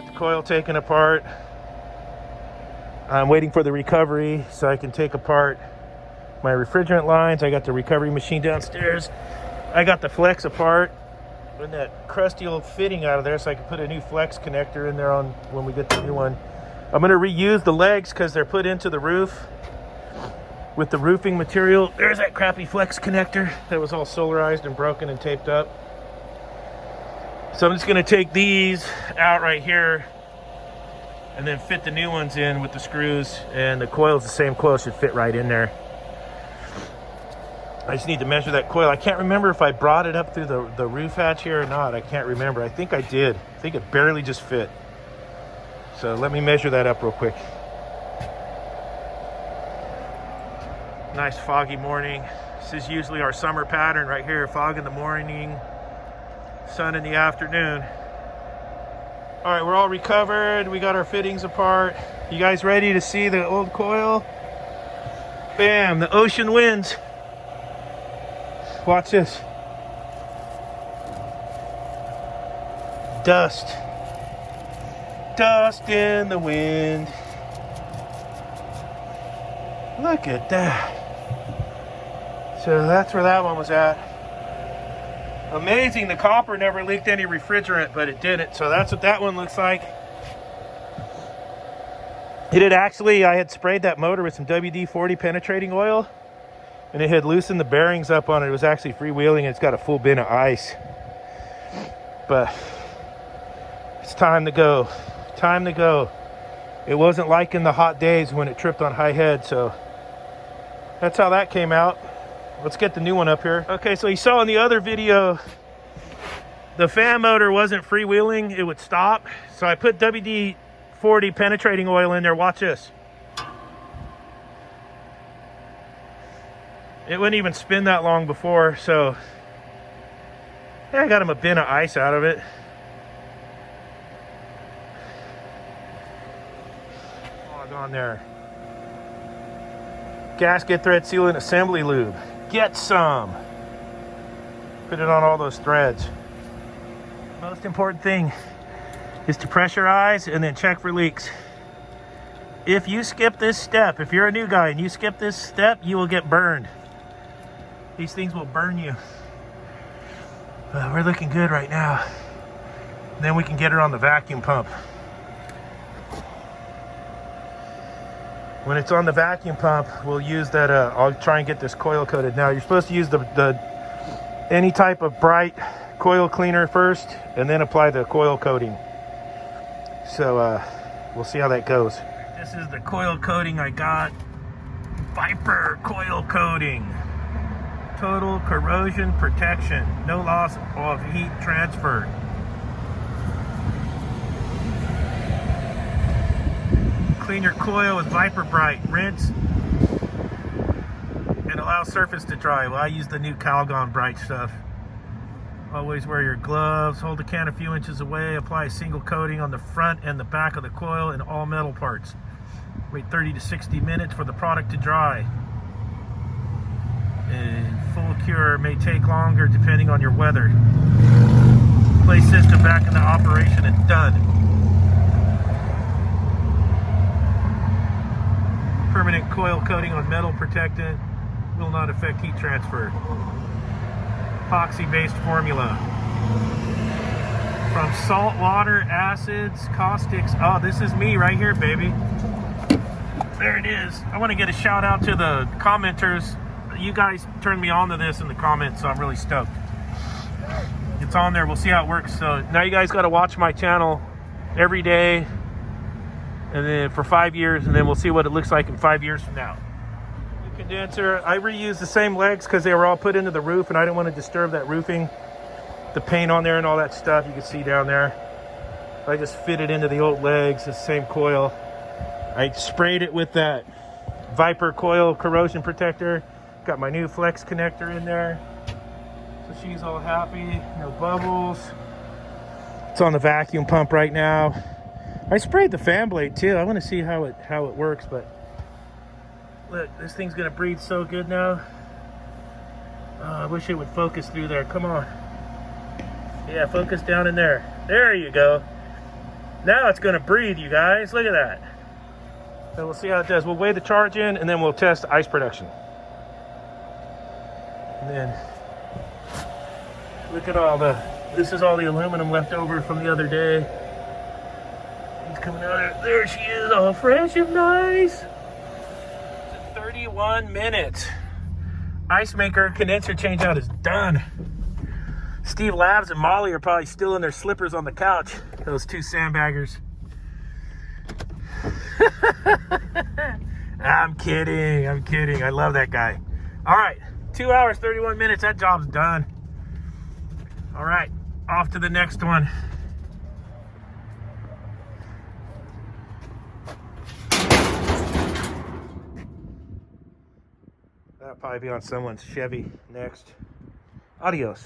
Got the coil taken apart. I'm waiting for the recovery so I can take apart my refrigerant lines. I got the recovery machine downstairs. I got the flex apart and that crusty old fitting out of there so I can put a new flex connector in there on when we get the new one. I'm going to reuse the legs because they're put into the roof with the roofing material. There's that crappy flex connector that was all solarized and broken and taped up. So I'm just going to take these out right here and then fit the new ones in with the screws, and the coil is the same coil, should fit right in there. I just need to measure that coil. I can't remember if I brought it up through the roof hatch here or not. I can't remember. I think I did. I think it barely just fit. So let me measure that up real quick. Nice foggy morning. This is usually our summer pattern right here. Fog in the morning, sun in the afternoon. All right, we're all recovered. We got our fittings apart. You guys ready to see the old coil? Bam, the ocean winds. Watch this. Dust. Dust in the wind. Look at that. So that's where that one was at. Amazing, the copper never leaked any refrigerant, but it didn't. So that's what that one looks like. It had actually, I had sprayed that motor with some WD-40 penetrating oil, and it had loosened the bearings up on it. It was actually freewheeling. It's got a full bin of ice. But it's time to go. Time to go. It wasn't like in the hot days when it tripped on high head, so that's how that came out. Let's get the new one up here. Okay, so you saw in the other video, the fan motor wasn't freewheeling, it would stop. So I put WD-40 penetrating oil in there. Watch this. It wouldn't even spin that long before, so yeah, I got him a bin of ice out of it. Log on there. Gasket thread sealant assembly lube. Get some. Put it on all those threads. Most important thing is to pressurize and then check for leaks. If you skip this step, if you're a new guy and you skip this step, you will get burned. These things will burn you. We're looking good right now. And then we can get her on the vacuum pump. When it's on the vacuum pump, we'll use that, I'll try and get this coil coated. Now, you're supposed to use any type of bright coil cleaner first, and then apply the coil coating. So, we'll see how that goes. This is the coil coating I got. Viper coil coating. Total corrosion protection. No loss of heat transfer. Clean your coil with Viper Bright. Rinse and allow surface to dry. Well, I use the new Calgon Bright stuff. Always wear your gloves. Hold the can a few inches away. Apply a single coating on the front and the back of the coil and all metal parts. Wait 30 to 60 minutes for the product to dry. And full cure may take longer depending on your weather. Place system back into operation and done. Permanent coil coating on metal protectant will not affect heat transfer. Epoxy-based formula. From salt water, acids, caustics. Oh, this is me right here, baby. There it is. I want to get a shout out to the commenters. You guys turned me on to this in the comments, so I'm really stoked. It's on there. We'll see how it works. So now you guys got to watch my channel every day, and then for 5 years, and then we'll see what it looks like in 5 years from now. New condenser. I reused the same legs because they were all put into the roof, and I didn't want to disturb that roofing. The paint on there and all that stuff you can see down there. I just fit it into the old legs, the same coil. I sprayed it with that Viper coil corrosion protector. Got my new flex connector in there. So she's all happy, no bubbles. It's on the vacuum pump right now. I sprayed the fan blade too. I want to see how it works, but look, this thing's gonna breathe so good now. Oh, I wish it would focus through there. Come on. Yeah, focus down in there. There you go. Now it's gonna breathe, you guys. Look at that. So we'll see how it does. We'll weigh the charge in and then we'll test ice production. And then look at all this is all the aluminum left over from the other day. It's coming out there. There she is, all fresh and nice. 31 minutes. Ice maker condenser change out is done. Steve Labs and Molly are probably still in their slippers on the couch. Those two sandbaggers. I'm kidding. I love that guy. All right, 2 hours, 31 minutes. That job's done. All right, off to the next one. That'll probably be on someone's Chevy next. Adios.